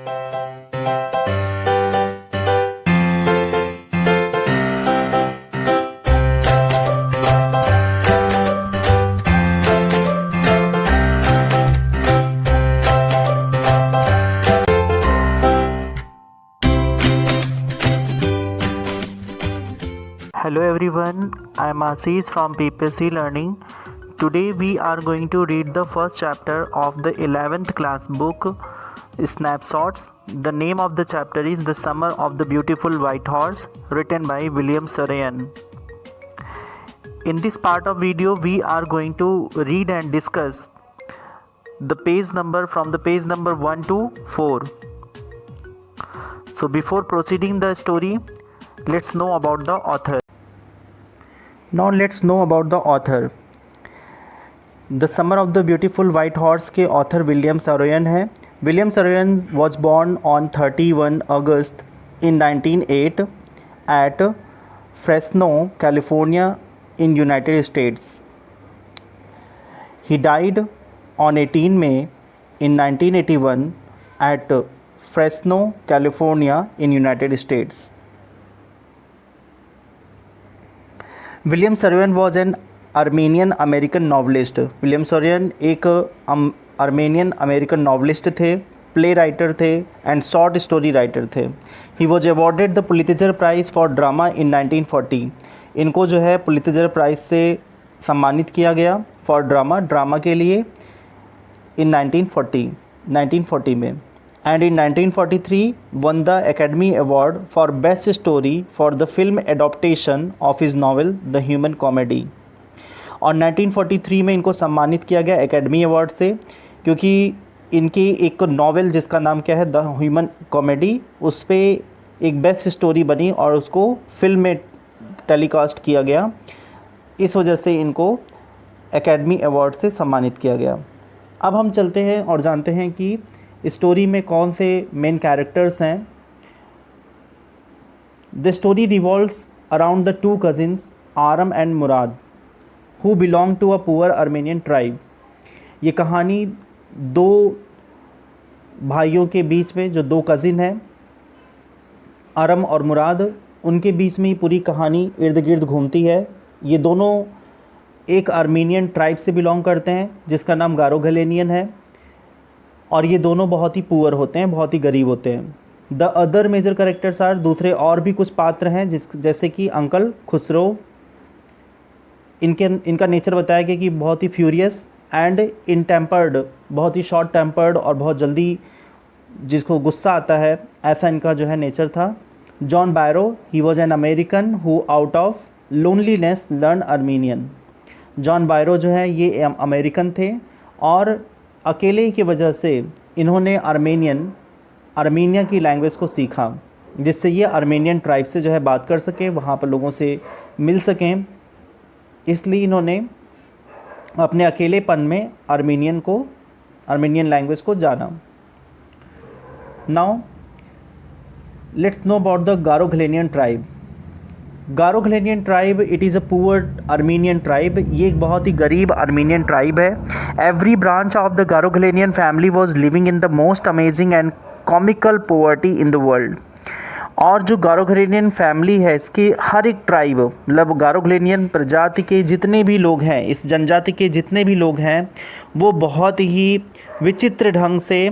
Hello everyone, I am Ashish from PPSC Learning. Today we are going to read the first chapter of the 11th class book, Snapshots. The name of the chapter is The Summer of the Beautiful White Horse, written by William Saroyan. In this part of video, we are going to read and discuss the page number from the page number 1 to 4. So before proceeding the story, let's know about the author. Now let's know about the author. The Summer of the Beautiful White Horse के author William Saroyan है. William Saroyan was born on 31 August in 1908 at Fresno, California in United States. He died on 18 May in 1981 at Fresno, California in United States. William Saroyan was an Armenian American novelist. William Saroyan एक Armenian American novelist थे, play writer थे and short story writer थे. He was awarded the Pulitzer prize for drama in 1940. इनको जो है Pulitzer price से सम्मानित किया गया फॉर ड्रामा के लिए इन 1940 में. And in 1943 won the Academy Award for Best Story for the film adaptation of his novel The Human Comedy. और 1943 में इनको सम्मानित किया गया एकेडमी अवार्ड से, क्योंकि इनकी एक नॉवेल जिसका नाम क्या है द ह्यूमन कॉमेडी, उस पर एक बेस्ट स्टोरी बनी और उसको फिल्म में टेलीकास्ट किया गया. इस वजह से इनको एकेडमी अवार्ड से सम्मानित किया गया. अब हम चलते हैं और जानते हैं कि स्टोरी में कौन से मेन कैरेक्टर्स हैं. The story revolves around the two cousins Aram and Mourad who belong to a poor Armenian tribe. ये कहानी दो भाइयों के बीच में, जो दो कज़िन हैं आरम और मुराद, उनके बीच में ही पूरी कहानी इर्द गिर्द घूमती है. ये दोनों एक आर्मेनियन ट्राइब से बिलोंग करते हैं जिसका नाम गारो घलेनियन है, और ये दोनों बहुत ही पुअर होते हैं, बहुत ही गरीब होते हैं. The other major characters are, दूसरे और भी कुछ पात्र हैं जैसे कि अंकल खुसरो. इनका नेचर बताया गया कि बहुत ही फ्यूरियस एंड इन टेम्पर्ड, बहुत ही शॉर्ट टेम्पर्ड और बहुत जल्दी जिसको गुस्सा आता है, ऐसा इनका जो है नेचर था. John Byro, he was an American who out of loneliness learn Armenian. John Byro जो है ये अमेरिकन थे और अकेले की वजह से इन्होंने आर्मेनिया की लैंग्वेज को सीखा, जिससे ये आर्मेनियन ट्राइब से जो है बात कर सकें, वहाँ पर लोगों से मिल सकें. इसलिए इन्होंने अपने अकेलेपन में आर्मेनियन लैंग्वेज को जाना. Now let's know about the Garoghlanian tribe. Garoghlanian tribe, it is a poor Armenian tribe. ये एक बहुत ही गरीब आर्मेनियन ट्राइब है. Every branch of the Garoghlanian family was living in the most amazing and comical poverty in the world. और जो गारो घलेनियन family है, इसके हर एक ट्राइब, मतलब गारो घलेनियन प्रजाति के जितने भी लोग हैं, इस जनजाति के जितने भी लोग हैं, वो बहुत ही विचित्र ढंग से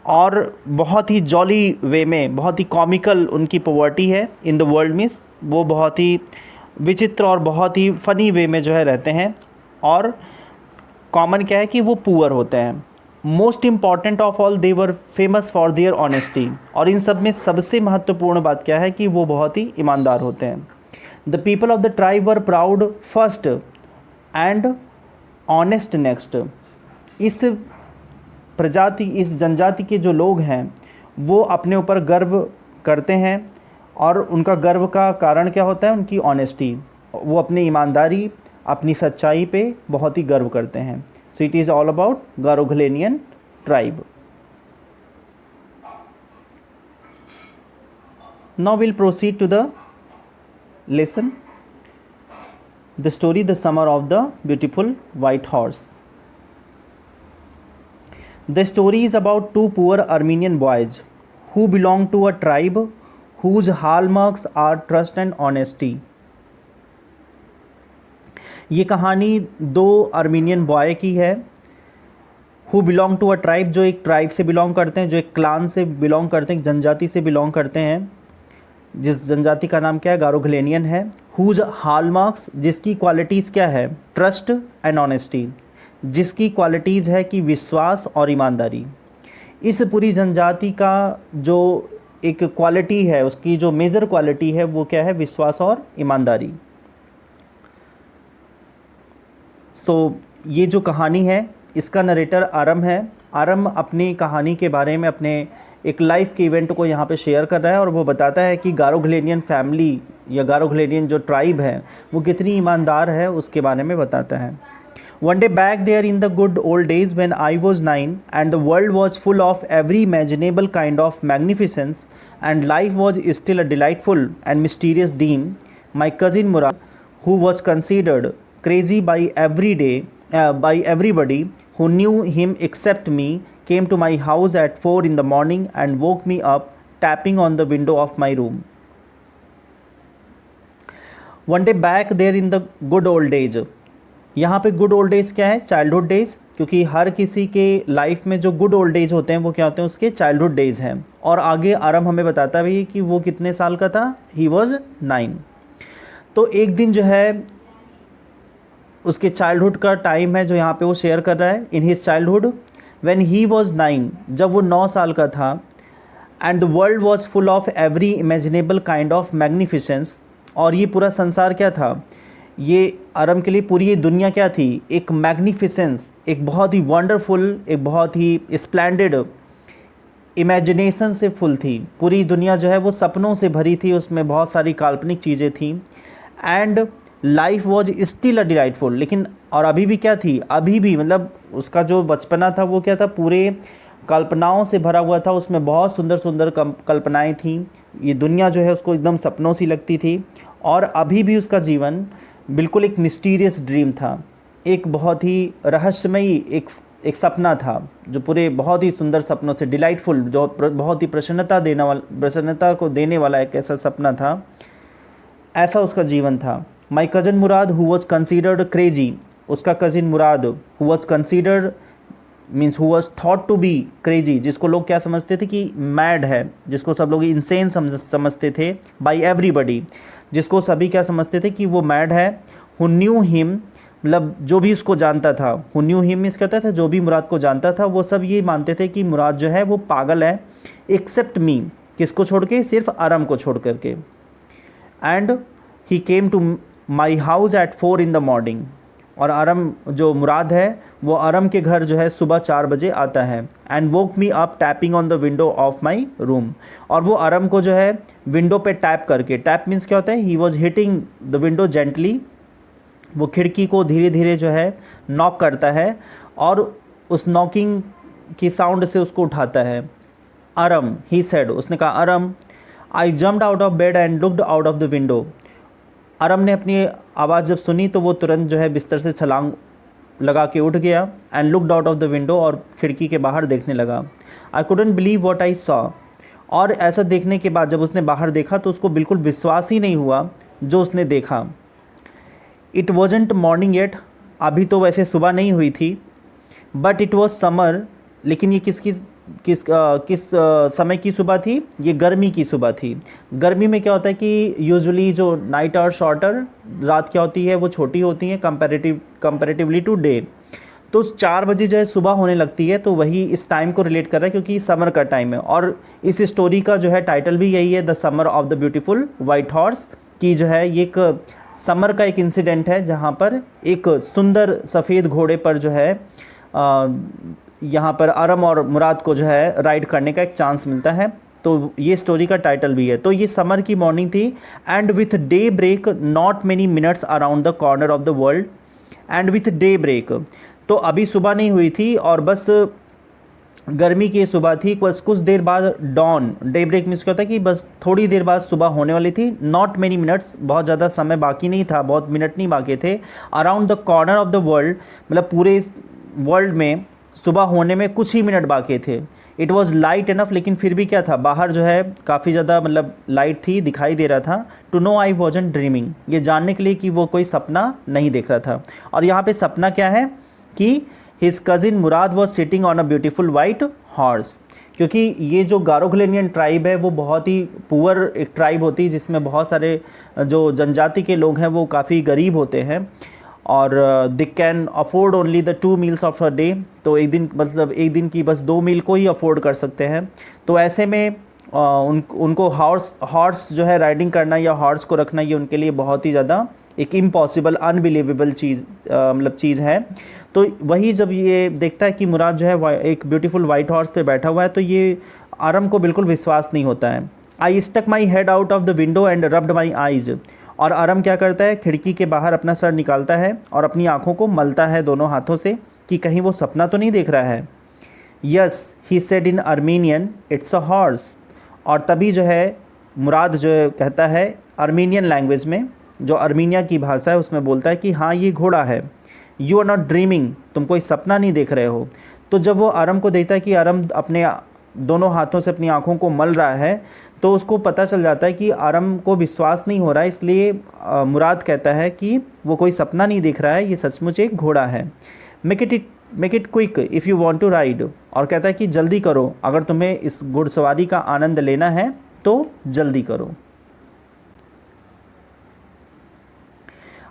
और बहुत ही जॉली वे में, बहुत ही कॉमिकल उनकी पोवर्टी है. इन द वर्ल्ड मीन्स वो बहुत ही विचित्र और बहुत ही फ़नी वे में जो है रहते हैं. और कॉमन क्या है कि वो पुअर होते हैं. Most important of all, they were famous for their honesty. और इन सब में सबसे महत्वपूर्ण बात क्या है कि वो बहुत ही ईमानदार होते हैं. The people of the tribe were proud first and honest next. इस जनजाति के जो लोग हैं वो अपने ऊपर गर्व करते हैं, और उनका गर्व का कारण क्या होता है? उनकी ऑनेस्टी. वो अपनी ईमानदारी, अपनी सच्चाई पे बहुत ही गर्व करते हैं. So it is all about Garoghlanian tribe. Now will proceed to the lesson, the story the summer of the beautiful white horse. The story is about two poor Armenian boys who belong to a tribe whose hallmarks are trust and honesty। ये कहानी दो Armenian boy की है। Who belong to a tribe, जो एक tribe से belong करते हैं, जो एक क्लान से बिलोंग करते हैं, एक जनजाति से बिलोंग करते हैं, जिस जनजाति का नाम क्या है, गारोग्लेनियन है। हुज हॉलमार्क्स, जिसकी क्वालिटीज़ क्या है, ट्रस्ट एंड ऑनेस्टी, जिसकी क्वालिटीज़ है कि विश्वास और ईमानदारी। इस पूरी जनजाति का जो एक क्वालिटी है, उसकी जो मेजर क्वालिटी है वो क्या है, विश्वास और ईमानदारी। ये जो कहानी है इसका नरेटर आरम है। आरम अपनी कहानी के बारे में अपने एक लाइफ के इवेंट को यहाँ पे शेयर कर रहा है और वो बताता है कि गारोग्लेनियन फैमिली या गारोग्लेनियन जो ट्राइब है वो कितनी ईमानदार है, उसके बारे में बताता है। One day back there in the good old days when I was 9 and the world was full of every imaginable kind of magnificence and life was still a delightful and mysterious dream, my cousin Murad, who was considered crazy by everybody who knew him except me, came to my house at 4 in the morning and woke me up tapping on the window of my room. One day back there in the good old days, यहाँ पे good old age क्या है, childhood days, क्योंकि हर किसी के life में जो good old age होते हैं वो क्या होते हैं, उसके चाइल्डहुड डेज हैं। और आगे आरम हमें बताता भी कि वो कितने साल का था, ही वॉज 9। तो एक दिन जो है उसके चाइल्डहुड का टाइम है जो यहाँ पे वो शेयर कर रहा है। In his childhood when he was 9, जब वो 9 साल का था, and the world was full of every imaginable kind of magnificence, और ये पूरा संसार क्या था, ये आरम के लिए पूरी ये दुनिया क्या थी, एक मैग्निफिसेंस, एक बहुत ही वंडरफुल, एक बहुत ही स्प्लेंडेड इमेजिनेशन से फुल थी। पूरी दुनिया जो है वो सपनों से भरी थी, उसमें बहुत सारी काल्पनिक चीज़ें थीं। And life was still a delightful, लेकिन और अभी भी क्या थी, अभी भी मतलब उसका जो बचपना था वो क्या था, पूरे कल्पनाओं से भरा हुआ था, उसमें बहुत सुंदर सुंदर कल्पनाएँ थीं। ये दुनिया जो है उसको एकदम सपनों सी लगती थी। और अभी भी उसका जीवन बिल्कुल एक मिस्टीरियस ड्रीम था, एक बहुत ही रहस्यमयी एक सपना था, जो पूरे बहुत ही सुंदर सपनों से डिलाइटफुल, जो बहुत ही प्रसन्नता को देने वाला एक ऐसा सपना था, ऐसा उसका जीवन था। My cousin Mourad who was considered crazy, उसका cousin Mourad who was considered means who was thought to be crazy, जिसको लोग क्या समझते थे कि मैड है, जिसको सब लोग इंसेन समझते थे, बाई एवरीबडी, जिसको सभी क्या समझते थे कि वो मैड है। हु न्यू हिम, मतलब जो भी उसको जानता था, हु न्यू हिम मीन्स कहता था जो भी मुराद को जानता था, वो सब ये मानते थे कि मुराद जो है वो पागल है, एक्सेप्ट मी, किसको छोड़ के, सिर्फ आरम को छोड़ करके। And he came to my house at 4 in the morning, और आरम जो मुराद है वो आरम के घर जो है सुबह 4 बजे आता है। And woke me up tapping on the window of my room, और वो आरम को जो है विंडो पे टैप करके, टैप मीन्स क्या होता है, he was hitting the window gently, वो खिड़की को धीरे धीरे जो है नॉक करता है और उस नॉकिंग की साउंड से उसको उठाता है। आरम, ही सेड, उसने कहा Aram, I jumped out of bed and looked out of the window. Aram ने अपनी आवाज़ जब सुनी तो वो तुरंत जो है बिस्तर से छलांग लगा के उठ गया। And looked out of the window, और खिड़की के बाहर देखने लगा। आई couldn't believe what I saw, और ऐसा देखने के बाद जब उसने बाहर देखा तो उसको बिल्कुल विश्वास ही नहीं हुआ जो उसने देखा। इट वॉजंट मॉर्निंग येट, अभी तो वैसे सुबह नहीं हुई थी, बट इट वॉज समर, लेकिन ये किस समय की सुबह थी, ये गर्मी की सुबह थी। गर्मी में क्या होता है कि यूजुअली जो नाइट आवर शॉर्टर, रात क्या होती है वो छोटी होती है कंपैरेटिवली टू डे। तो 4 बजे जो है सुबह होने लगती है, तो वही इस टाइम को रिलेट कर रहा है क्योंकि समर का टाइम है। और इस स्टोरी का जो है टाइटल भी यही है, the summer of the beautiful white horse, की जो है ये एक समर का एक इंसिडेंट है जहाँ पर एक सुंदर सफ़ेद घोड़े पर जो है यहाँ पर आरम और मुराद को जो है राइड करने का एक चांस मिलता है। तो ये स्टोरी का टाइटल भी है। तो ये समर की मॉर्निंग थी। And with daybreak not many minutes around the corner of the world, and with daybreak, तो अभी सुबह नहीं हुई थी और बस गर्मी की सुबह थी। बस कुछ देर बाद डॉन, डे ब्रेक मीन्स क्या होता है कि बस थोड़ी देर बाद सुबह होने वाली थी। नॉट मेनी मिनट्स, बहुत ज़्यादा समय बाकी नहीं था, बहुत मिनट नहीं बाकी थे। Around the corner of the world, मतलब पूरे वर्ल्ड में सुबह होने में कुछ ही मिनट बाकी थे। इट वॉज लाइट इनफ, लेकिन फिर भी क्या था, बाहर जो है काफ़ी ज़्यादा मतलब लाइट थी, दिखाई दे रहा था। To know I wasn't dreaming, ये जानने के लिए कि वो कोई सपना नहीं देख रहा था। और यहाँ पे सपना क्या है कि his cousin Murad was sitting on a beautiful white horse, क्योंकि ये जो गारोग्लेनियन ट्राइब है वो बहुत ही पुअर एक ट्राइब होती है, जिसमें बहुत सारे जो जनजाति के लोग हैं वो काफ़ी गरीब होते हैं, और they can afford only the 2 meals of a day, तो एक दिन मतलब एक दिन की बस 2 मील को ही अफोर्ड कर सकते हैं। तो ऐसे में उनको हॉर्स जो है राइडिंग करना या हॉर्स को रखना, ये उनके लिए बहुत ही ज़्यादा एक इम्पॉसिबल अनबिलीवेबल चीज़ है। तो वही जब ये देखता है कि मुराद जो है एक ब्यूटीफुल वाइट हॉर्स पे बैठा हुआ है, तो ये आरम को बिल्कुल विश्वास नहीं होता है। I stuck my head out of the window and rubbed my eyes, और आरम क्या करता है, खिड़की के बाहर अपना सर निकालता है और अपनी आँखों को मलता है दोनों हाथों से कि कहीं वो सपना तो नहीं देख रहा है। Yes he said in Armenian, it's a horse, और तभी जो है मुराद जो कहता है आर्मीनियन लैंग्वेज में, जो आर्मीनिया की भाषा है उसमें बोलता है कि हाँ ये घोड़ा है। यू आर नॉट ड्रीमिंग, तुम कोई सपना नहीं देख रहे हो। तो जब वो आरम को देखता है कि आरम अपने दोनों हाथों से अपनी आँखों को मल रहा है, तो उसको पता चल जाता है कि आरम को विश्वास नहीं हो रहा है, इसलिए मुराद कहता है कि वो कोई सपना नहीं देख रहा है, ये सचमुच एक घोड़ा है। Make it quick if you want to ride, और कहता है कि जल्दी करो, अगर तुम्हें इस घुड़सवारी का आनंद लेना है तो जल्दी करो।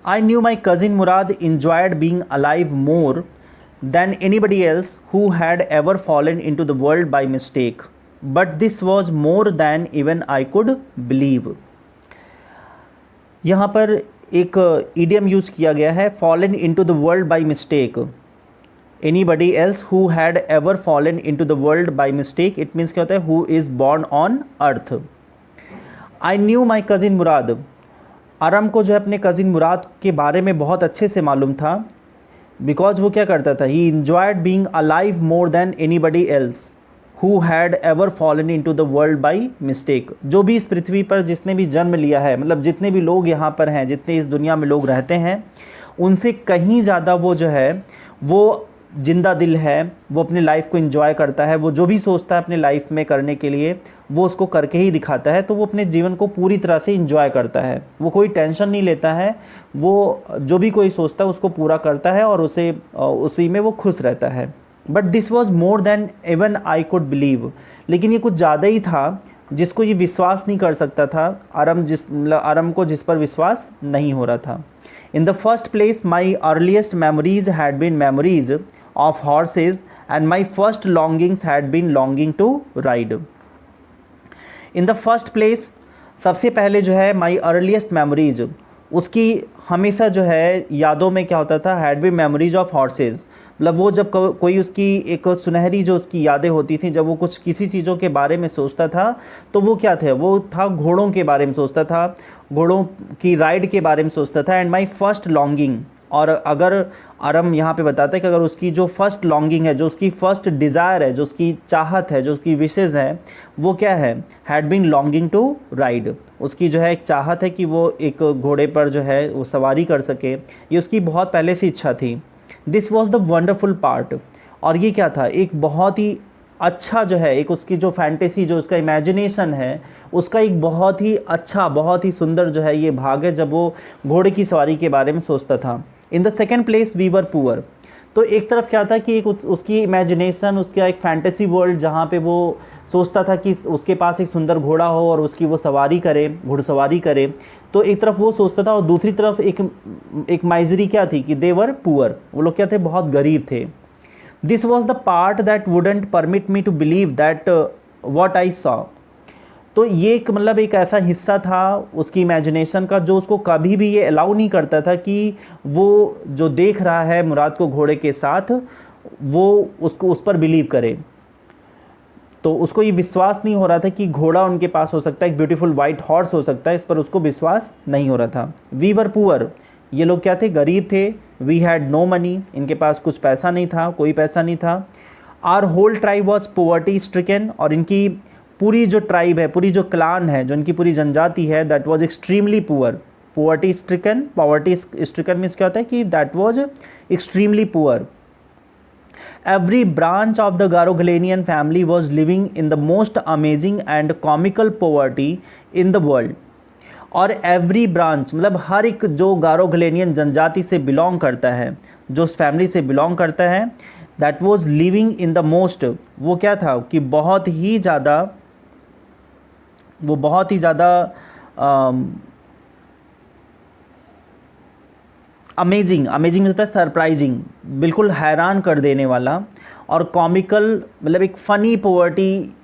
I knew my cousin Murad enjoyed being alive more than anybody else who had ever fallen into the world by mistake, but this was more than even I could believe. यहाँ पर एक idiom यूज़ किया गया है, fallen into the world by mistake. Anybody else who had ever fallen into the world by mistake, it means क्या होता है, who is born on earth. I knew my cousin Murad. आरम को जो है अपने कज़िन मुराद के बारे में बहुत अच्छे से मालूम था, बिकॉज वो क्या करता था, he enjoyed being alive more than anybody else who had ever fallen into the world by mistake. जो भी इस पृथ्वी पर जिसने भी जन्म लिया है, मतलब जितने भी लोग यहाँ पर हैं, जितने इस दुनिया में लोग रहते हैं, उनसे कहीं ज़्यादा वो जो है वो जिंदा दिल है, वो अपने लाइफ को एंजॉय करता है। वो जो भी सोचता है अपने लाइफ में करने के लिए, वो उसको करके ही दिखाता है। तो वो अपने जीवन को पूरी तरह से एंजॉय करता है, वो कोई टेंशन नहीं लेता है, वो जो भी कोई सोचता है उसको पूरा करता है और उसी में वो खुश रहता है। But this was more than even I could believe, लेकिन ये कुछ ज़्यादा ही था जिसको ये विश्वास नहीं कर सकता था, आरम को जिस पर विश्वास नहीं हो रहा था। In the first place my earliest memories had been memories of horses and my first longings had been longing to ride. In the first place, सबसे पहले जो है माई अर्लीस्ट मेमोरीज, उसकी हमेशा जो है यादों में क्या होता था, had been memories of horses, मतलब वो जब कोई उसकी एक सुनहरी जो उसकी यादें होती थी, जब वो कुछ किसी चीज़ों के बारे में सोचता था, तो वो क्या थे, वो था घोड़ों के बारे में सोचता था, घोड़ों की राइड के बारे में सोचता था। एंड माई फर्स्ट लॉन्गिंग, और अगर आरम यहाँ पे बताता है कि अगर उसकी जो फर्स्ट लॉन्गिंग है, जो उसकी फर्स्ट डिज़ायर है, जो उसकी चाहत है, जो उसकी विशेज़ है, वो क्या है, had been longing to ride, उसकी जो है एक चाहत है कि वो एक घोड़े पर जो है वो सवारी कर सके, ये उसकी बहुत पहले से इच्छा थी। This was the wonderful part, और ये क्या था, एक बहुत ही अच्छा जो है, एक उसकी जो फैंटेसी, जो उसका इमेजिनेशन है, उसका एक बहुत ही अच्छा, बहुत ही सुंदर जो है ये भाग है, जब वो घोड़े की सवारी के बारे में सोचता था। In the second place we were poor, तो एक तरफ क्या था कि एक उसकी इमेजिनेशन, उसका एक फैंटेसी वर्ल्ड जहाँ पे वो सोचता था कि उसके पास एक सुंदर घोड़ा हो और उसकी वो सवारी करे, घुड़सवारी करे, तो एक तरफ वो सोचता था, और दूसरी तरफ एक माइजरी क्या थी कि दे वर पुअर, वो लोग क्या थे, बहुत गरीब थे। This was the part that wouldn't permit me to believe that what I saw, तो ये एक मतलब एक ऐसा हिस्सा था उसकी इमेजिनेशन का जो उसको कभी भी ये अलाउ नहीं करता था कि वो जो देख रहा है मुराद को घोड़े के साथ, वो उसको उस पर बिलीव करे। तो उसको ये विश्वास नहीं हो रहा था कि घोड़ा उनके पास हो सकता है, एक ब्यूटीफुल वाइट हॉर्स हो सकता है, इस पर उसको विश्वास नहीं हो रहा था। वी वर पुअर, ये लोग क्या थे, गरीब थे। वी हैड नो मनी, इनके पास कुछ पैसा नहीं था, कोई पैसा नहीं था। Our whole tribe was poverty stricken, और इनकी पूरी जो ट्राइब है, पूरी जो क्लान है, जो इनकी पूरी जनजाति है, that was extremely poor. Poverty stricken means क्या होता है कि that was extremely poor. Every branch of the Garoglanian family was living in the most amazing and comical poverty in the world. और एवरी ब्रांच मतलब हर एक जो गारोग्लेनियन जनजाति से बिलोंग करता है, जो उस फैमिली से बिलोंग करता है, that was living in the most, वो क्या था कि बहुत ही ज़्यादा अमेजिंग होता है सरप्राइजिंग, बिल्कुल हैरान कर देने वाला, और कॉमिकल मतलब एक फ़नी पॉवर्टी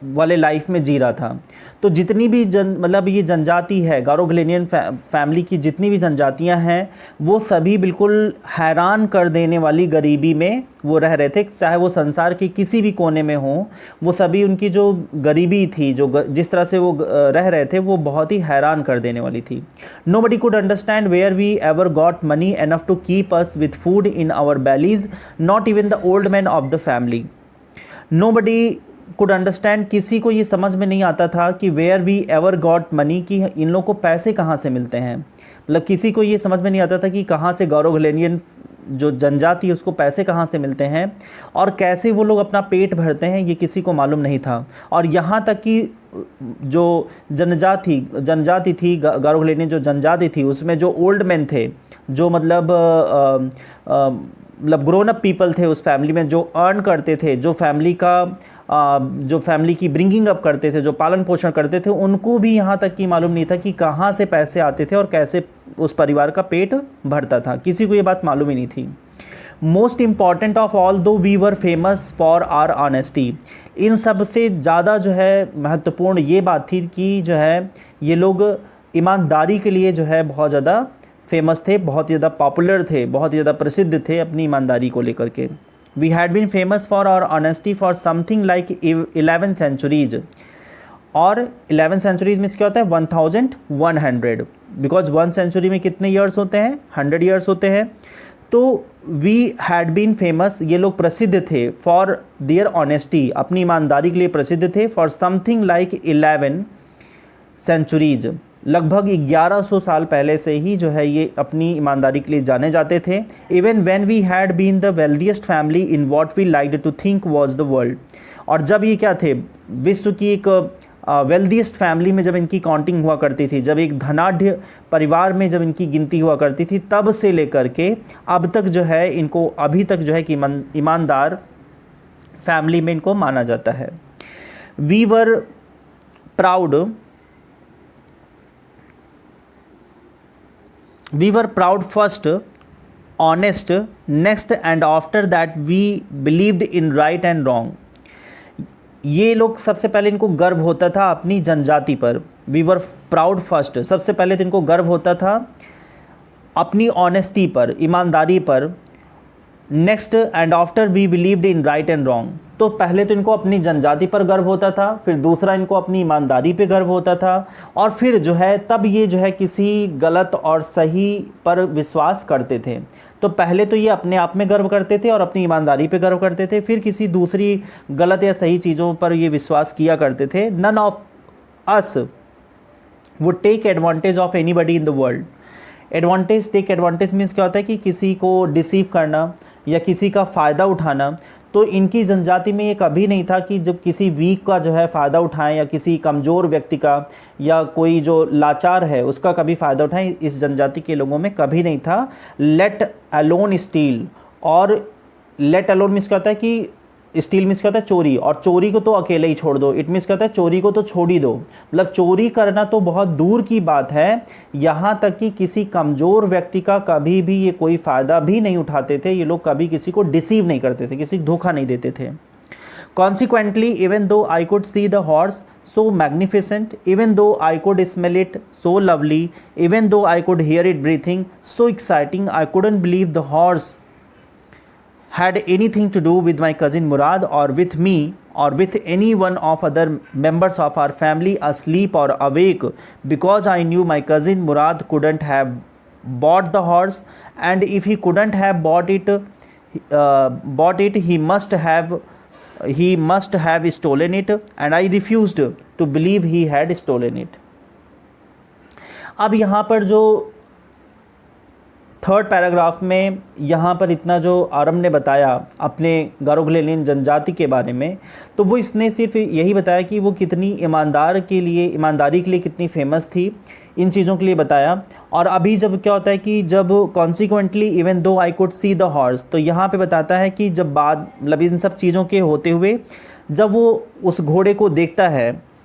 वाले लाइफ में जी रहा था। तो जितनी भी मतलब ये जनजाति है, गारोग्लेनियन फैमिली की जितनी भी जनजातियां हैं, वो सभी बिल्कुल हैरान कर देने वाली गरीबी में वो रह रहे थे। चाहे वो संसार के किसी भी कोने में हो, वो सभी उनकी जो गरीबी थी, जो जिस तरह से वो रह रहे थे, वो बहुत ही हैरान कर देने वाली थी। Nobody could understand where we ever got money enough to keep us with food in our bellies, not even the old man of the family. Nobody could understand, किसी को ये समझ में नहीं आता था कि where we ever got money, कि इन लोगों को पैसे कहाँ से मिलते हैं। मतलब किसी को ये समझ में नहीं आता था कि कहाँ से गारोग्लेनियन जो जनजाति है उसको पैसे कहाँ से मिलते हैं और कैसे वो लोग अपना पेट भरते हैं, ये किसी को मालूम नहीं था। और यहाँ तक कि जो जनजाति थी गारोग्लेनियन जो जनजाति थी, उसमें जो ओल्ड मैन थे, जो मतलब ग्रोन अप पीपल थे उस फैमिली में, जो अर्न करते थे, जो फैमिली की ब्रिंगिंग अप करते थे, जो पालन पोषण करते थे, उनको भी यहाँ तक कि मालूम नहीं था कि कहाँ से पैसे आते थे और कैसे उस परिवार का पेट भरता था। किसी को ये बात मालूम ही नहीं थी। Most important of all though we were famous for our honesty, इन सब से ज़्यादा जो है महत्वपूर्ण ये बात थी कि जो है ये लोग ईमानदारी के लिए जो है बहुत ज़्यादा फेमस थे, बहुत ज़्यादा पॉपुलर थे, बहुत ज़्यादा प्रसिद्ध थे अपनी ईमानदारी को लेकर के। We had been famous for our honesty for something like 11 centuries, और 11 centuries में क्या होता है 1100, बिकॉज 1 century में कितने ईयर्स होते हैं 100 ईयर्स होते हैं। तो we had been famous, ये लोग प्रसिद्ध थे for their honesty, अपनी ईमानदारी के लिए प्रसिद्ध थे, for something like 11 centuries, लगभग 1100 साल पहले से ही जो है ये अपनी ईमानदारी के लिए जाने जाते थे। Even when we had been the wealthiest family in what we liked to think was the world, और जब ये क्या थे, विश्व की एक वेल्दीएस्ट फैमिली में जब इनकी काउंटिंग हुआ करती थी, जब एक धनाढ़ परिवार में जब इनकी गिनती हुआ करती थी, तब से लेकर के अब तक जो है इनको अभी तक जो है कि ईमानदार फैमिली में इनको माना जाता है। We were proud first, honest next, and after that we believed in right and wrong। ये लोग सबसे पहले इनको गर्व होता था अपनी जनजाति पर। वी वर प्राउड फर्स्ट, सबसे पहले तो इनको गर्व होता था अपनी ऑनेस्टी पर, ईमानदारी पर। Next and after we believed in right and wrong, तो पहले तो इनको अपनी जनजाति पर गर्व होता था, फिर दूसरा इनको अपनी ईमानदारी पे गर्व होता था, और फिर जो है तब ये जो है किसी गलत और सही पर विश्वास करते थे। तो पहले तो ये अपने आप में गर्व करते थे और अपनी ईमानदारी पे गर्व करते थे, फिर किसी दूसरी गलत या सही चीज़ों पर ये विश्वास किया करते थे। None of us would take advantage of anybody in the world. Take advantage means क्या होता है कि किसी को डिसीव करना या किसी का फ़ायदा उठाना। तो इनकी जनजाति में ये कभी नहीं था कि जब किसी वीक का जो है फ़ायदा उठाएं, या किसी कमज़ोर व्यक्ति का या कोई जो लाचार है उसका कभी फ़ायदा उठाएं, इस जनजाति के लोगों में कभी नहीं था। लेट अलोन स्टील, और लेट अलोन मीन्स क्या होता है कि स्टील मीन्स क्या होता है चोरी, और चोरी को तो अकेले ही छोड़ दो। इट मीन्स क्या होता है चोरी को तो छोड़ ही दो, मतलब चोरी करना तो बहुत दूर की बात है, यहाँ तक कि किसी कमज़ोर व्यक्ति का कभी भी ये कोई फ़ायदा भी नहीं उठाते थे। ये लोग कभी किसी को डिसीव नहीं करते थे, किसी को धोखा नहीं देते थे। Consequently even though I could see the horse so magnificent, even though I could smell it so lovely, even though I could hear it breathing so exciting, I couldn't believe the horse had anything to do with my cousin Murad or with me or with any one of other members of our family asleep or awake, because I knew my cousin Murad couldn't have bought the horse, and if he couldn't have bought it, he must have stolen it, and I refused to believe he had stolen it। अब यहाँ पर जो third paragraph में यहाँ पर इतना जो आरम ने बताया अपने गारोग्लेनियन जनजाति के बारे में, तो वो इसने सिर्फ यही बताया कि वो कितनी ईमानदारी के लिए कितनी फेमस थी, इन चीज़ों के लिए बताया। और अभी जब क्या होता है कि जब consequently even though I could see the horse, तो यहाँ पे बताता है कि जब बाद मतलब इन सब चीज़ों के होते हुए जब वो उस घोड़े को देखता है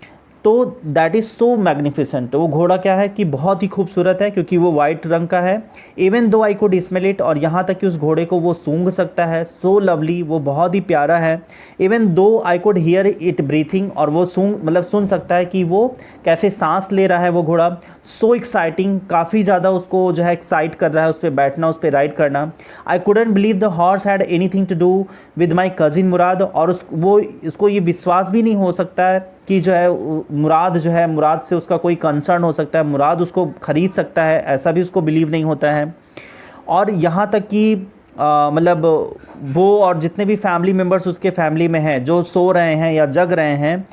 तो दैट इज़ सो मैग्निफिसेंट। वो घोड़ा क्या है कि बहुत ही खूबसूरत है, क्योंकि वो वाइट रंग का है। Even though I could smell it, और यहाँ तक कि उस घोड़े को वो सूंघ सकता है। सो लवली, वो बहुत ही प्यारा है। Even though I could hear it breathing, और वो मतलब सुन सकता है कि वो कैसे सांस ले रहा है वो घोड़ा। सो एक्साइटिंग, काफ़ी ज़्यादा उसको जो है एक्साइट कर रहा है उस पर बैठना, उस पर राइड करना। I couldn't believe the horse had anything to do with my cousin Mourad, और उसको ये विश्वास भी नहीं हो सकता है कि जो है मुराद से उसका कोई कंसर्न हो सकता है, मुराद उसको ख़रीद सकता है, ऐसा भी उसको बिलीव नहीं होता है। और यहाँ तक कि मतलब वो और जितने भी फैमिली मेम्बर्स उसके फैमिली में हैं जो सो रहे हैं या जग रहे हैं,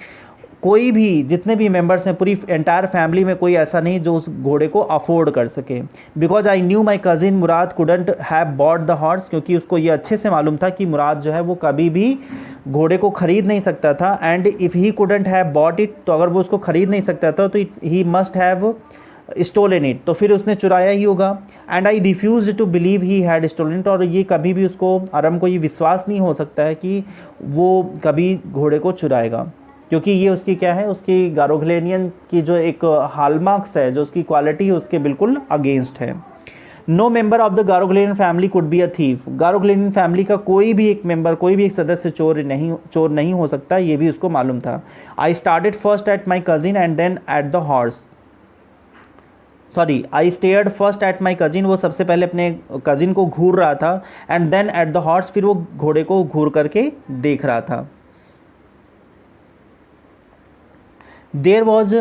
कोई भी जितने भी मेंबर्स हैं पूरी एंटायर फैमिली में कोई ऐसा नहीं जो उस घोड़े को अफोर्ड कर सके। Because I knew my cousin Murad couldn't have bought the horse, क्योंकि उसको ये अच्छे से मालूम था कि मुराद जो है वो कभी भी घोड़े को ख़रीद नहीं सकता था। And if he couldn't have bought it, तो अगर वो उसको ख़रीद नहीं सकता था तो he must have stolen it, तो फिर उसने चुराया ही होगा। And I refuse to believe he had stolen it, और ये कभी भी उसको आरम को ये विश्वास नहीं हो सकता है कि वो कभी घोड़े को चुराएगा, क्योंकि ये उसकी क्या है, उसकी गारोग्लेनियन की जो एक हॉलमार्क्स है, जो उसकी क्वालिटी है, उसके बिल्कुल अगेंस्ट है। No member of the Garoghlanian family could be a thief, Garoghlanian family का कोई भी एक मेंबर, कोई भी एक सदस्य चोर नहीं हो सकता, ये भी उसको मालूम था। I started first at my cousin and then at the horse, I stared first at my cousin, वो सबसे पहले अपने कजिन को घूर रहा था, and then at the horse, फिर वो घोड़े को घूर करके देख रहा था। There was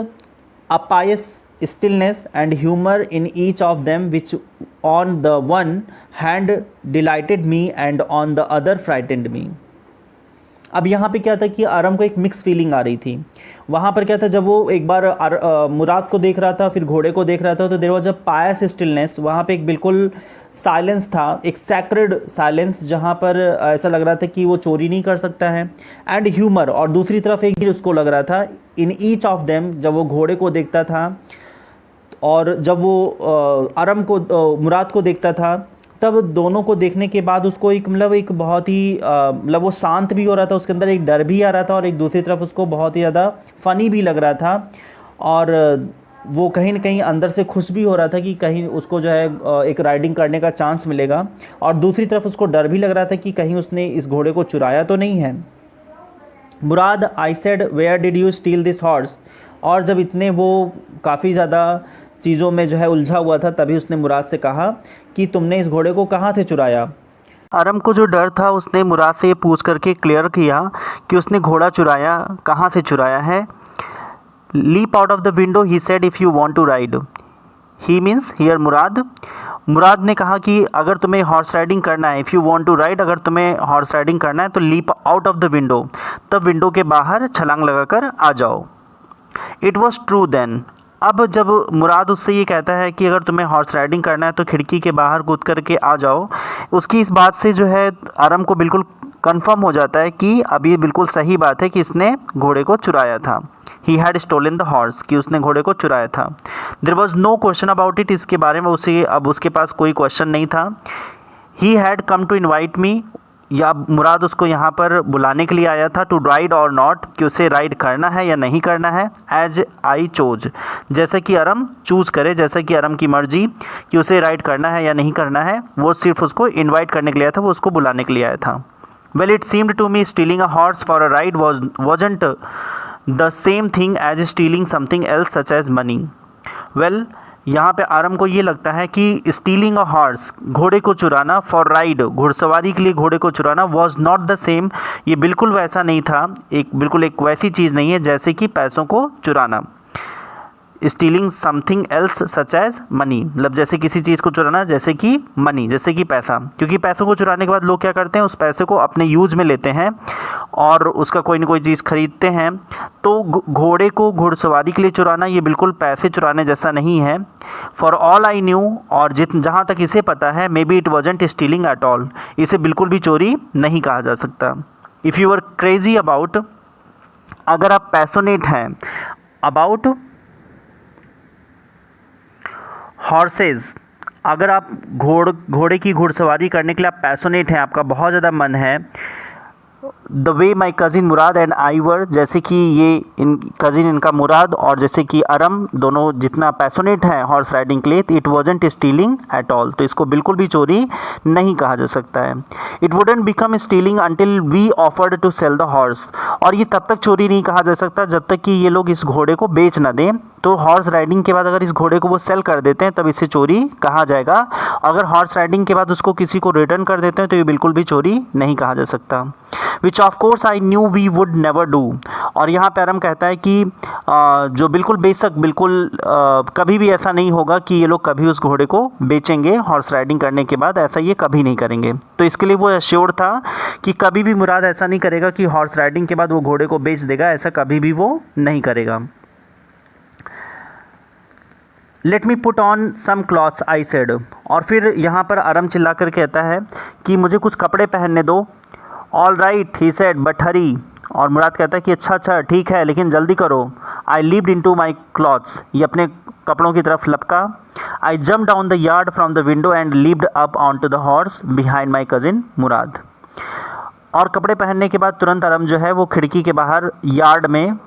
a pious stillness and humor in each of them, which on the one hand delighted me and on the other frightened me. अब यहाँ पे क्या था कि आरम को एक मिक्स फीलिंग आ रही थी। वहाँ पर क्या था, जब वो एक बार मुराद को देख रहा था, फिर घोड़े को देख रहा था, तो there was a pious stillness, वहाँ पे एक बिल्कुल साइलेंस था, एक सैक्रेड साइलेंस, जहाँ पर ऐसा लग रहा था कि वो चोरी नहीं कर सकता है। एंड ह्यूमर, और दूसरी तरफ एक ही उसको लग रहा था इन ईच ऑफ देम, जब वो घोड़े को देखता था और जब वो आरम को मुराद को देखता था, तब दोनों को देखने के बाद उसको एक एक बहुत ही मतलब वो शांत भी हो रहा था, उसके अंदर एक डर भी आ रहा था, और एक दूसरी तरफ उसको बहुत ही ज़्यादा फ़नी भी लग रहा था, और वो कहीं ना कहीं अंदर से खुश भी हो रहा था कि कहीं उसको जो है एक राइडिंग करने का चांस मिलेगा, और दूसरी तरफ उसको डर भी लग रहा था कि कहीं उसने इस घोड़े को चुराया तो नहीं है। Mourad, I said where did you steal this horse, और जब इतने वो काफ़ी ज़्यादा चीज़ों में जो है उलझा हुआ था, तभी उसने मुराद से कहा कि तुमने इस घोड़े को कहाँ से चुराया। आरम को जो डर था उसने मुराद से पूछ करके क्लियर किया कि उसने घोड़ा चुराया, कहाँ से चुराया है। Leap out of the window he said if you want to ride, he means here Murad. Murad ने कहा कि अगर तुम्हें हॉर्स राइडिंग करना है, if you want to ride, अगर तुम्हें हॉर्स राइडिंग करना है तो leap out of the window, तब विंडो के बाहर छलांग लगाकर आ जाओ। इट वॉज ट्रू देन, अब जब मुराद उससे ये कहता है कि अगर तुम्हें हॉर्स राइडिंग करना है तो खिड़की के बाहर कूद करके आ जाओ, उसकी इस बात से जो है आरम को बिल्कुल कंफर्म हो जाता है कि अब ये बिल्कुल सही बात है कि इसने घोड़े को चुराया था। He had stolen the horse, कि उसने घोड़े को चुराया था। There was no question about it, इसके बारे में अब उसके पास कोई क्वेश्चन नहीं था। He had come to invite me, या मुराद उसको यहाँ पर बुलाने के लिए आया था, टू राइड और नॉट, कि उसे राइड करना है या नहीं करना है। एज आई चोज, जैसे कि आरम चूज़ करे, जैसे कि आरम की मर्जी कि उसे राइड करना है या नहीं करना है। वो सिर्फ उसको इन्वाइट करने के लिए आया था, वो उसको बुलाने के लिए आया था। Well it seemed to me stealing a horse for a ride wasn't the same thing as stealing something else such as money. Well, यहाँ पे आरम को ये लगता है कि स्टीलिंग अ हॉर्स, घोड़े को चुराना, फॉर राइड, घुड़सवारी के लिए घोड़े को चुराना, वॉज नॉट द सेम, ये बिल्कुल वैसा नहीं था, बिल्कुल एक वैसी चीज़ नहीं है जैसे कि पैसों को चुराना। Stealing something else such as money, मतलब जैसे किसी चीज़ को चुराना, जैसे कि मनी, जैसे कि पैसा। क्योंकि पैसों को चुराने के बाद लोग क्या करते हैं, उस पैसे को अपने यूज में लेते हैं और उसका कोई ना कोई चीज़ खरीदते हैं। तो घोड़े को घुड़सवारी के लिए चुराना ये बिल्कुल पैसे चुराने जैसा नहीं है। फॉर ऑल आई न्यू, और जहाँ तक इसे पता है, maybe it wasn't stealing at all, इसे बिल्कुल भी चोरी नहीं कहा जा सकता। If you are crazy about, अगर आप पैशनेट हैं अबाउट हॉर्सेज, अगर आप घोड़े की घुड़सवारी करने के लिए आप पैशनेट हैं, आपका बहुत ज़्यादा मन है, the way my cousin Murad and I were, जैसे कि ये इन कज़िन इनका मुराद और जैसे कि अरम दोनों जितना पैशनेट हैं हॉर्स राइडिंग के लिए, it wasn't stealing at all, तो इसको बिल्कुल भी चोरी नहीं कहा जा सकता है। It wouldn't become stealing until we offered to sell the horse, और ये तब तक चोरी नहीं कहा जा सकता जब तक कि ये लोग इस घोड़े को बेच ना दें। तो हॉर्स राइडिंग के बाद अगर इस घोड़े को वो सेल कर देते हैं तब इसे चोरी कहा जाएगा। अगर हॉर्स राइडिंग के बाद उसको किसी को रिटर्न कर देते हैं तो ये बिल्कुल भी चोरी नहीं कहा जा सकता। Which of course I knew we would never do, और यहाँ पे अरम कहता है कि जो बिल्कुल बेशक बिल्कुल कभी भी ऐसा नहीं होगा कि ये लोग कभी उस घोड़े को बेचेंगे हॉर्स राइडिंग करने के बाद, ऐसा ये कभी नहीं करेंगे। तो इसके लिए वो एश्योर था कि कभी भी मुराद ऐसा नहीं करेगा कि हॉर्स राइडिंग के बाद वो घोड़े को बेच देगा, ऐसा कभी भी वो नहीं करेगा। Let me put on some clothes I said, और फिर यहाँ पर अरम चिल्ला कर कहता है कि मुझे कुछ कपड़े पहनने दो। All right he said but hurry, और मुराद कहता है कि अच्छा ठीक है लेकिन जल्दी करो। I leaped into my clothes, ये अपने कपड़ों की तरफ लपका। I jump down the yard from the window and leaped up on to the horse behind my cousin Murad, और कपड़े पहनने के बाद तुरंत अरम जो है वो खिड़की के बाहर यार्ड में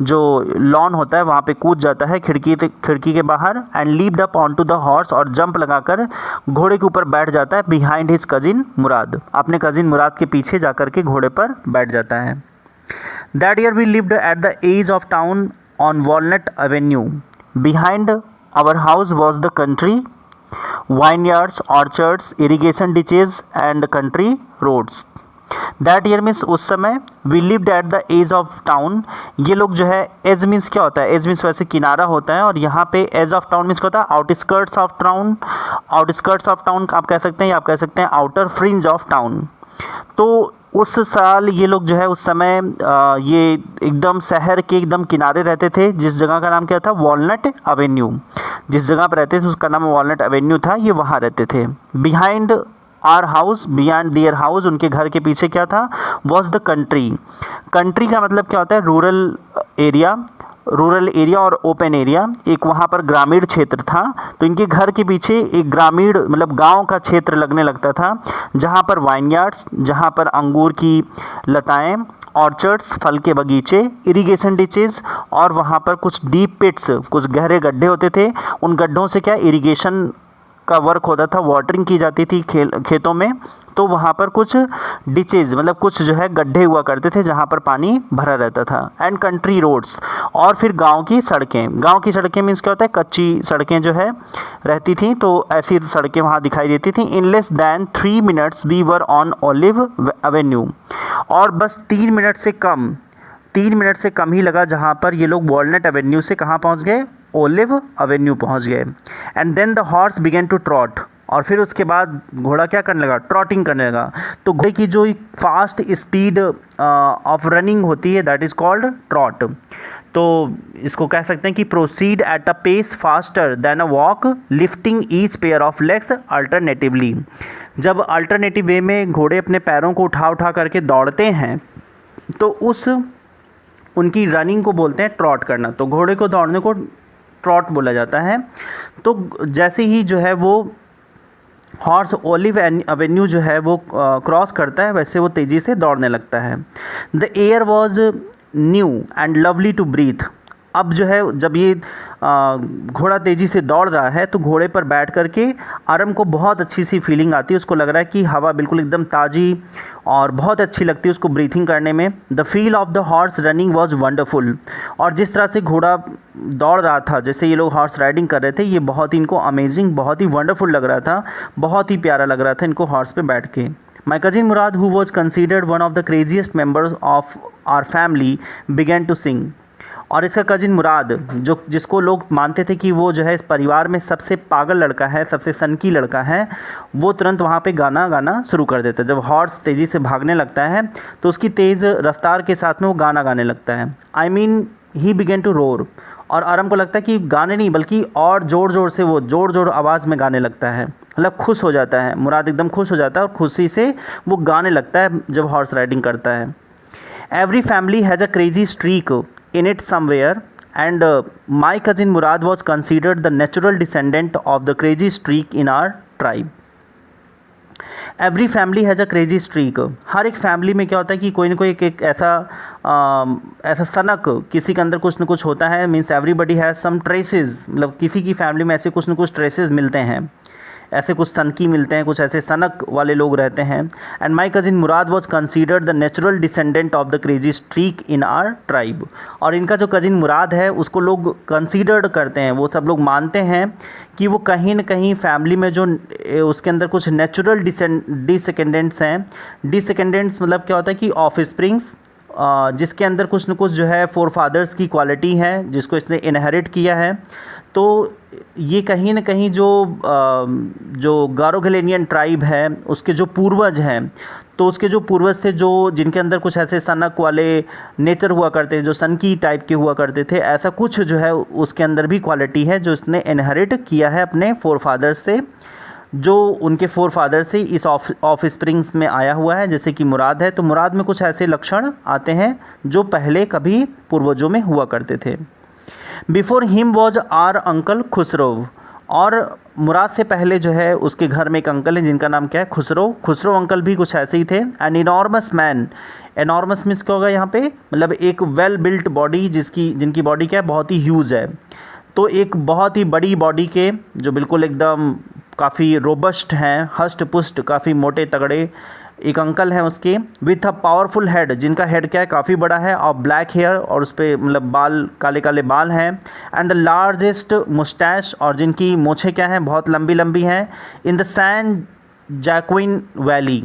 जो लॉन होता है वहाँ पे कूद जाता है खिड़की के बाहर, and leaped up on to the horse, और जंप लगाकर घोड़े के ऊपर बैठ जाता है बिहाइंड हिज कजिन मुराद, अपने कजिन मुराद के पीछे जाकर के घोड़े पर बैठ जाता है। That year we lived at the edge of town on Walnut Avenue, behind our house was the country, vineyards, orchards, irrigation ditches and country roads. That year means उस समय, we lived at the edge of town, ये लोग जो है, as means क्या होता है, as means वैसे किनारा होता है, और यहाँ पे एज ऑफ टाउन मीन्स क्या होता है, outskirts of town. Outskirts of town आप कह सकते हैं, या आप कह सकते हैं आउटर फ्रिंज ऑफ टाउन। तो उस साल ये लोग जो है उस समय ये एकदम शहर के एकदम किनारे रहते थे, जिस जगह का नाम क्या था, वॉलनट एवेन्यू, जिस जगह पर रहते थे उसका नाम वॉलनट एवेन्यू था, ये वहाँ रहते थे। Behind our house, beyond their house, उनके घर के पीछे क्या था, वॉज द कंट्री। कंट्री का मतलब क्या होता है, रूरल एरिया और ओपन एरिया, एक वहाँ पर ग्रामीण क्षेत्र था। तो इनके घर के पीछे एक ग्रामीण मतलब गांव का क्षेत्र लगने लगता था, जहाँ पर वाइनयार्ड्स, जहाँ पर अंगूर की लताएं, ऑर्चर्ड्स, फल के बगीचे, इरिगेशन डिचेज, और वहाँ पर कुछ डीप पिट्स, कुछ गहरे गड्ढे होते थे, उन गड्ढों से क्या इरिगेशन का वर्क होता था, वाटरिंग की जाती थी खेतों में। तो वहाँ पर कुछ डिचेज मतलब कुछ जो है गड्ढे हुआ करते थे जहाँ पर पानी भरा रहता था। एंड कंट्री रोड्स, और फिर गांव की सड़कें मीन्स क्या होता है, कच्ची सड़कें जो है रहती थी, तो ऐसी सड़कें वहाँ दिखाई देती थी। In less than 3 minutes we were on Olive Avenue, और बस 3 मिनट से कम ही लगा जहाँ पर ये लोग वॉलनट एवेन्यू से कहाँ पहुँच गए, ओलिव एवेन्यू पहुँच गए। And then the horse began to trot, और फिर उसके बाद घोड़ा क्या करने लगा, ट्रॉटिंग करने लगा। तो घोड़े की जो फास्ट स्पीड ऑफ रनिंग होती है दैट इज़ कॉल्ड ट्रॉट। तो इसको कह सकते हैं कि proceed at a pace faster than a walk, lifting each pair of legs alternatively. जब अल्टरनेटिव वे में घोड़े अपने पैरों को उठा करके दौड़ते हैं तो उनकी रनिंग को बोलते हैं ट्रॉट करना। तो घोड़े को दौड़ने को ट्रॉट बोला जाता है। तो जैसे ही जो है वो हॉर्स ओलिव एवेन्यू जो है वो क्रॉस करता है, वैसे वो तेज़ी से दौड़ने लगता है। The air was new and lovely to breathe. अब जो है जब ये घोड़ा तेज़ी से दौड़ रहा है तो घोड़े पर बैठ कर के अरम को बहुत अच्छी सी फीलिंग आती है। उसको लग रहा है कि हवा बिल्कुल एकदम ताज़ी और बहुत अच्छी लगती है उसको ब्रीथिंग करने में। The feel of the horse running was wonderful. और जिस तरह से घोड़ा दौड़ रहा था, जैसे ये लोग हॉर्स राइडिंग कर रहे थे, ये बहुत ही इनको अमेजिंग, बहुत ही वंडरफुल लग रहा था, बहुत ही प्यारा लग रहा था इनको हॉर्स पे बैठ के। My cousin Murad, who was considered one of the craziest members of our family, began to sing. और इसका कजिन मुराद, जो जिसको लोग मानते थे कि वो जो है इस परिवार में सबसे पागल लड़का है, सबसे सनकी लड़का है, वो तुरंत वहाँ पे गाना गाना शुरू कर देता है। जब हॉर्स तेज़ी से भागने लगता है तो उसकी तेज़ रफ्तार के साथ में वो गाना गाने लगता है। I mean he began to roar. और आरम को लगता है कि गाने नहीं बल्कि और ज़ोर ज़ोर से वो ज़ोर आवाज़ में गाने लगता है, मतलब खुश हो जाता है। मुराद एकदम खुश हो जाता है और खुशी से वो गाने लगता है जब हॉर्स राइडिंग करता है। Every family has a crazy streak in it somewhere and my cousin Murad was considered the natural descendant of the crazy streak in our tribe. Every family has a crazy streak. हर एक family में क्या होता है कि कोई ना कोई एक ऐसा सनक किसी के अंदर कुछ ना कुछ होता है। Means everybody has some traces, मतलब किसी की फैमिली में ऐसे कुछ ना कुछ ट्रेसेस मिलते हैं, ऐसे कुछ सनकी मिलते हैं, कुछ ऐसे सनक वाले लोग रहते हैं। And my cousin Murad was considered the natural descendant of the crazy streak in are tribe. और इनका जो कजिन मुराद है उसको लोग कंसीडर्ड करते हैं, वो सब लोग मानते हैं कि वो कहीं ना कहीं फैमिली में जो उसके अंदर कुछ नेचुरल डिसेंडेंट्स हैं। डिसेंडेंट्स मतलब क्या होता है कि ऑफ स्प्रिंग्स, जिसके अंदर कुछ न कुछ जो है फोर फादर्स की क्वालिटी है जिसको इसने इनहेरिट किया है। तो ये कहीं न कहीं जो गारोगेलेनियन ट्राइब है उसके जो पूर्वज हैं, तो उसके जो पूर्वज थे जो जिनके अंदर कुछ ऐसे सनक वाले नेचर हुआ करते, जो सनकी टाइप के हुआ करते थे, ऐसा कुछ जो है उसके अंदर भी क्वालिटी है जो इसने इनहेरिट किया है अपने फोर फादर्स से, जो उनके फोर फादर से इस ऑफ स्प्रिंग्स में आया हुआ है। जैसे कि मुराद है तो मुराद में कुछ ऐसे लक्षण आते हैं जो पहले कभी पूर्वजों में हुआ करते थे। Before him was our uncle Khosrove. और मुराद से पहले जो है उसके घर में एक अंकल है जिनका नाम क्या है, खुसरो। खुसरो अंकल भी कुछ ऐसे ही थे। An enormous man, enormous means क्या होगा यहाँ पे, मतलब एक वेल बिल्ट बॉडी, जिनकी बॉडी क्या है, बहुत ही ह्यूज है। तो एक बहुत ही बड़ी बॉडी के जो बिल्कुल एकदम काफ़ी रोबस्ट हैं, हष्ट पुष्ट, काफ़ी मोटे तगड़े एक अंकल हैं उसके। विथ अ पावरफुल हेड, जिनका हेड क्या है, काफ़ी बड़ा है, और ब्लैक हेयर, और उस पर मतलब बाल, काले काले बाल हैं। एंड द लार्जेस्ट मुस्टैश, और जिनकी मूछें क्या हैं, बहुत लंबी लंबी हैं। In the San Joaquin Valley,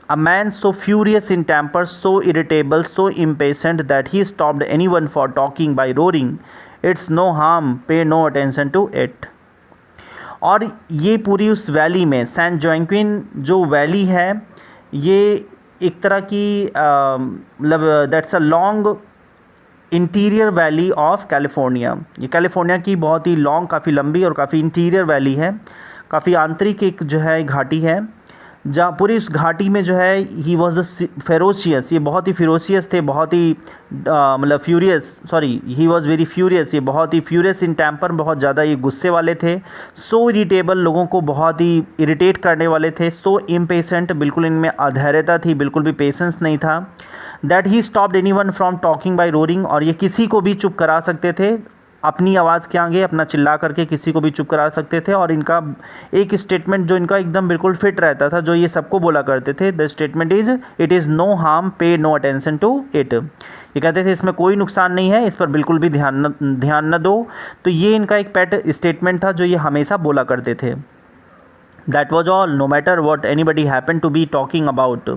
a man so furious in temper, so irritable, so impatient that he stopped anyone for talking by roaring, it's no harm, pay no attention to it. और ये पूरी उस valley में, San जॉइक्विन जो valley है, ये एक तरह की मतलब that's a long interior valley of California. ये कैलिफोर्निया की बहुत ही लॉन्ग, काफ़ी लंबी और काफ़ी इंटीरियर वैली है, काफ़ी आंतरिक एक जो है घाटी है, जहाँ पूरी उस घाटी में जो है ही वॉज द फेरोशियस, ये बहुत ही फिरोशियस थे, बहुत ही मतलब furious, sorry he was very furious, ये बहुत ही फ्यूरियस इन टेम्पर, बहुत ज़्यादा ये गुस्से वाले थे। सो इरिटेबल, लोगों को बहुत ही इरिटेट करने वाले थे। सो इम्पेशेंट, बिल्कुल इनमें अधैर्यता थी, बिल्कुल भी पेशेंस नहीं था। That he stopped any one from talking by roaring, और ये किसी को भी चुप करा सकते थे अपनी आवाज़ के आगे, अपना चिल्ला करके किसी को भी चुप करा सकते थे। और इनका एक स्टेटमेंट जो इनका एकदम बिल्कुल फिट रहता था, जो ये सबको बोला करते थे, the statement is it is no harm, pay no attention to it. ये कहते थे इसमें कोई नुकसान नहीं है, इस पर बिल्कुल भी ध्यान न दो। तो ये इनका एक पेट स्टेटमेंट था जो ये हमेशा बोला करते थे। That was all, no matter what anybody happen to be talking about.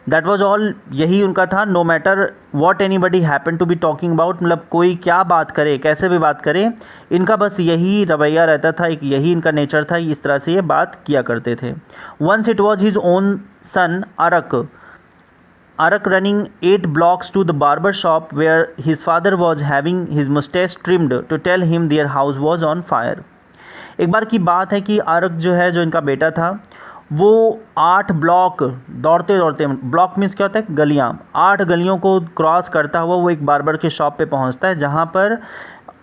That was all, यही उनका था। No matter what anybody happen to be talking about, मतलब कोई क्या बात करे, कैसे भी बात करे, इनका बस यही रवैया रहता था, एक यही इनका नेचर था, इस तरह से ये बात किया करते थे। Once it was his own son Arak running 8 blocks to the barber shop where his father was having his mustache trimmed to tell him their house was on fire। एक बार की बात है कि अरक जो है, जो इनका बेटा था, वो 8 ब्लॉक दौड़ते दौड़ते, ब्लॉक मीन्स क्या होता है, गलियाँ, 8 गलियों को क्रॉस करता हुआ वो एक बार्बर के शॉप पे पहुंचता है, जहाँ पर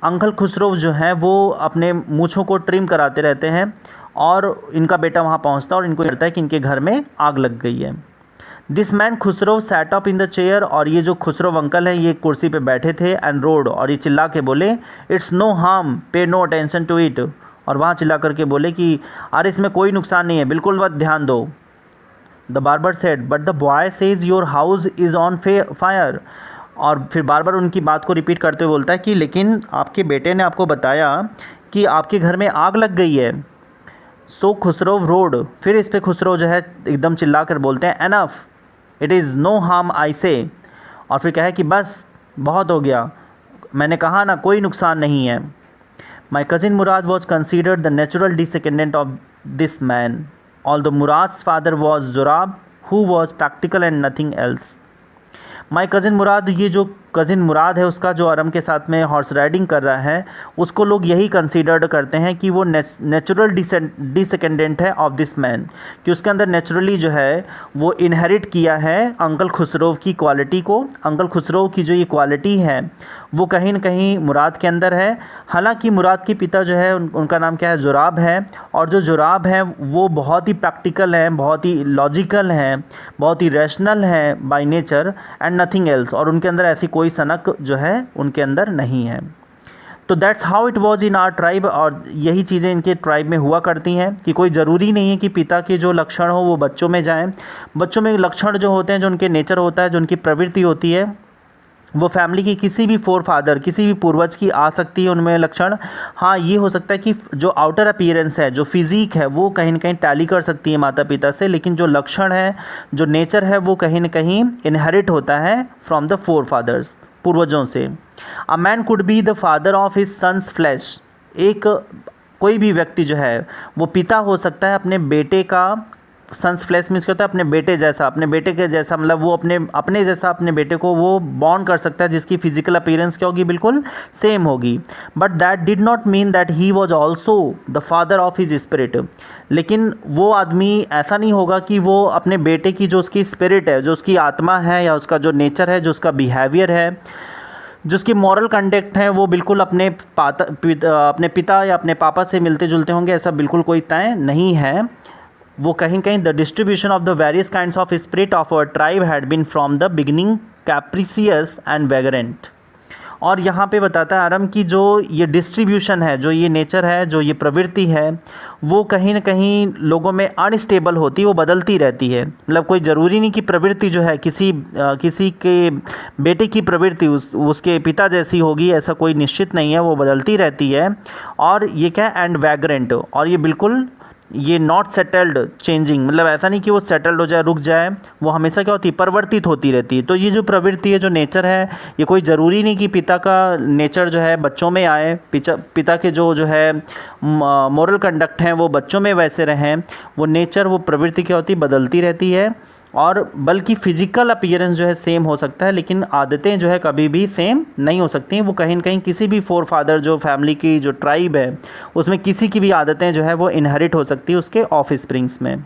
अंकल खुसरो जो हैं वो अपने मूँछों को ट्रिम कराते रहते हैं। और इनका बेटा वहाँ पहुँचता है और इनको कहता है कि इनके घर में आग लग गई है। This man Khosrove sat up in the chair, और ये जो खुसरो अंकल हैं ये कुर्सी पे बैठे थे। एंड रोड, और ये चिल्ला के बोले, it's no harm, pay no attention to it. और वहाँ चिल्ला करके बोले कि अरे इसमें कोई नुकसान नहीं है, बिल्कुल मत ध्यान दो। The barber said but the boy says your house is on fire. और फिर बार्बर उनकी बात को रिपीट करते हुए बोलता है कि लेकिन आपके बेटे ने आपको बताया कि आपके घर में आग लग गई है। सो खुसरो रोड, फिर इस पर खुसरो जो है एकदम चिल्ला कर बोलते हैं, enough, it is no harm I say. और फिर कहे कि बस बहुत हो गया, मैंने कहा ना, कोई नुकसान नहीं है। My cousin Murad was considered the natural descendant of this man, although Murad's father was Zorab who was practical and nothing else. My cousin Murad, ये जो कज़िन मुराद है उसका, जो अरम के साथ में हॉर्स राइडिंग कर रहा है, उसको लोग यही कंसीडर्ड करते हैं कि वो नेचुरल डिसेंडेंट है ऑफ दिस मैन, कि उसके अंदर नेचुरली जो है वो इनहेरिट किया है अंकल खुसरो की क्वालिटी को। अंकल खुसरो की जो ये क्वालिटी है वो कहीं न कहीं मुराद के अंदर है। हालांकि मुराद के पिता जो है उनका नाम क्या है, जुराब है, और जो जुराब हैं वो बहुत ही प्रैक्टिकल हैं, बहुत ही लॉजिकल हैं, बहुत ही रैशनल हैं by nature and nothing else, और उनके अंदर ऐसी कोई सनक जो है उनके अंदर नहीं है। तो that's how it was in our tribe, और यही चीज़ें इनके ट्राइब में हुआ करती हैं कि कोई ज़रूरी नहीं है कि पिता के जो लक्षण हो वो बच्चों में जाएं। बच्चों में लक्षण जो होते हैं, जो उनके नेचर होता है, जो उनकी प्रवृत्ति होती है, वो फैमिली की किसी भी फोरफादर, किसी भी पूर्वज की आ सकती है उनमें लक्षण। हाँ, ये हो सकता है कि जो आउटर अपीयरेंस है, जो फिज़िक है, वो कहीं न कहीं टैली कर सकती है माता पिता से, लेकिन जो लक्षण है, जो नेचर है, वो कहीं न कहीं इनहेरिट होता है फ्रॉम द फोरफादर्स, पूर्वजों से। A man could be the father of his sons flesh, एक कोई भी व्यक्ति जो है वो पिता हो सकता है अपने बेटे का। सन्स फ्लैश मीन्स क्या होता है, अपने बेटे जैसा, अपने बेटे के जैसा, मतलब वो अपने जैसा अपने बेटे को वो बॉर्न कर सकता है, जिसकी फिजिकल अपीयरेंस क्या होगी, बिल्कुल सेम होगी। But that did not mean that he was also the father of his spirit. लेकिन वो आदमी ऐसा नहीं होगा कि वो अपने बेटे की जो उसकी स्पिरिट है, जो उसकी आत्मा है, या उसका जो नेचर है, जो उसका बिहेवियर है, जो उसकी मॉरल कंडक्ट है, वो बिल्कुल अपने पिता या अपने पापा से मिलते जुलते होंगे, ऐसा बिल्कुल कोई तय नहीं है। वो कहीं कहीं the distribution of the various kinds of spirit of our tribe had been from the beginning capricious and vagrant. और यहाँ पे बताता है आरम की जो ये डिस्ट्रीब्यूशन है, जो ये नेचर है, जो ये प्रवृत्ति है, वो कहीं न कहीं लोगों में अनस्टेबल होती है, वो बदलती रहती है। मतलब कोई ज़रूरी नहीं कि प्रवृत्ति जो है किसी के बेटे की प्रवृत्ति उसके पिता जैसी होगी, ऐसा कोई निश्चित नहीं है, वो बदलती रहती है। और ये क्या है, एंड वैगरेंट, और ये बिल्कुल ये नॉट सेटल्ड चेंजिंग, मतलब ऐसा नहीं कि वो सेटल्ड हो जाए, रुक जाए, वो हमेशा क्या होती है, परिवर्तित होती रहती है। तो ये जो प्रवृत्ति है, जो नेचर है, ये कोई ज़रूरी नहीं कि पिता का नेचर जो है बच्चों में आए, पिता के जो है मोरल कंडक्ट हैं वो बच्चों में वैसे रहें। वो नेचर, वो प्रवृत्ति क्या होती है, बदलती रहती है। और बल्कि फ़िज़िकल अपीयरेंस जो है सेम हो सकता है, लेकिन आदतें जो है कभी भी सेम नहीं हो सकती। वो कहीं न कहीं किसी भी फोर फादर, जो फैमिली की जो ट्राइब है, उसमें किसी की भी आदतें जो है वो इनहेरिट हो सकती है उसके ऑफ स्प्रिंग्स में।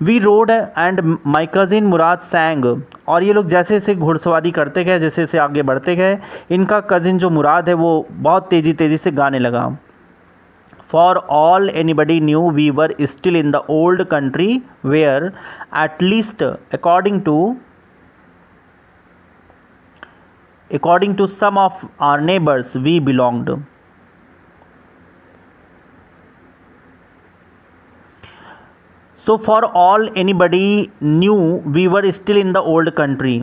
We rode and my cousin Murad sang, और ये लोग जैसे जैसे घुड़सवारी करते गए, जैसे जैसे आगे बढ़ते गए, इनका कज़िन जो मुराद है वो बहुत तेज़ी से गाने लगा। For all anybody knew we were still in the old country where, at least according to some of our neighbors, we belonged. So for all anybody knew we were still in the old country,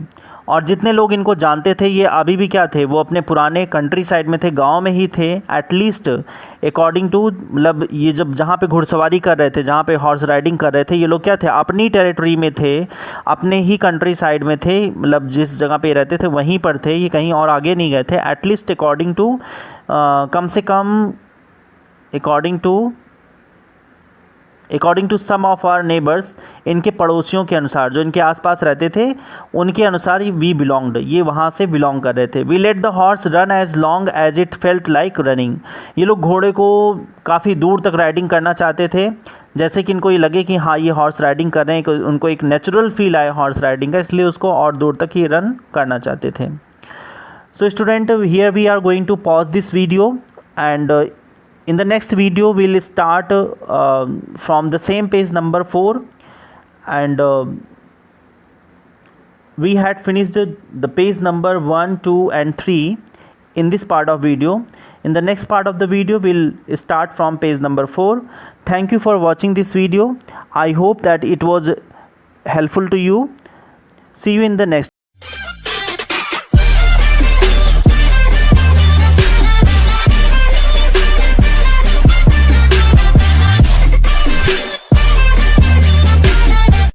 और जितने लोग इनको जानते थे ये अभी भी क्या थे, वो अपने पुराने कंट्री साइड में थे, गांव में ही थे। एटलीस्ट अकॉर्डिंग टू, मतलब ये जब जहाँ पे घुड़सवारी कर रहे थे, जहाँ पे हॉर्स राइडिंग कर रहे थे, ये लोग क्या थे, अपनी टेरिटरी में थे, अपने ही कंट्री साइड में थे, मतलब जिस जगह पे रहते थे वहीं पर थे, ये कहीं और आगे नहीं गए थे। एटलीस्ट अकॉर्डिंग टू, कम से कम according to some of our neighbours, इनके पड़ोसियों के अनुसार, जो इनके आसपास रहते थे उनके अनुसार वी बिलोंग्ड, ये वहाँ से बिलोंग कर रहे थे। We let the horse run as long as it felt like running, ये लोग घोड़े को काफ़ी दूर तक राइडिंग करना चाहते थे, जैसे कि इनको ये लगे कि हाँ ये हॉर्स राइडिंग कर रहे हैं, उनको एक नेचुरल फील आए हॉर्स राइडिंग का, इसलिए उसको और दूर तक ही रन करना चाहते थे। So student, here we are going to pause this video, and in the next video we'll start from the same page number 4, and we had finished the page number 1, 2 and 3 in this part of video. In the next part of the video we'll start from page number 4. Thank you for watching this video. I hope that it was helpful to you. See you in the next